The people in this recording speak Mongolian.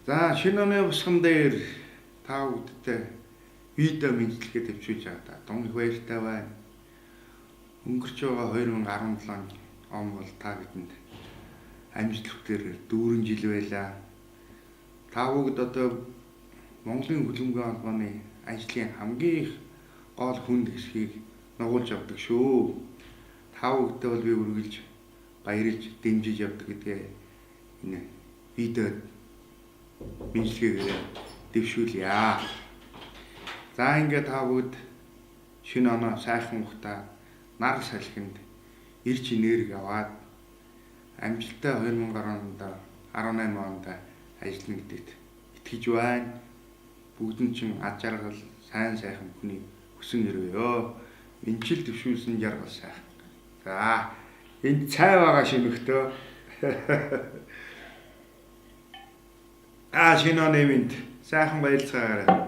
За шинэ оны босгон дээр та бүдтэй видео мэдлэгээ төвчүүлж байгаа. Тун их баяртай байна. Өнгөрч байгаа 2017 он бол та бидэнд амжилт бүтээр 4 жил байлаа. Та бүгд одоо Монголын хөлбөмбөгийн албаны ажлын хамгийн их гол хүнд хэсгийг нугуулж авдаг шүү. Та бүгдтэй бол би үргэлж баярлж дэмжиж явдаг гэдгээ энэ видеод бичлэгээр дэвшүүлье. За ингээд та бүгд шинэ оноо сайхан ухтаа нар салхинд ирж энерги аваад амжилттай 2018 онд ажиллана гэдэгт итгэж байна. Бүгдэн чинь ад жаргал сайн сайхан хүний хүсэн ирвэё. Минчил дэвшүүлсэн жаргал сайхан. За энд цай байгаа шинэгтөө. Шинэ оны минь сайхан баярлцгаарай.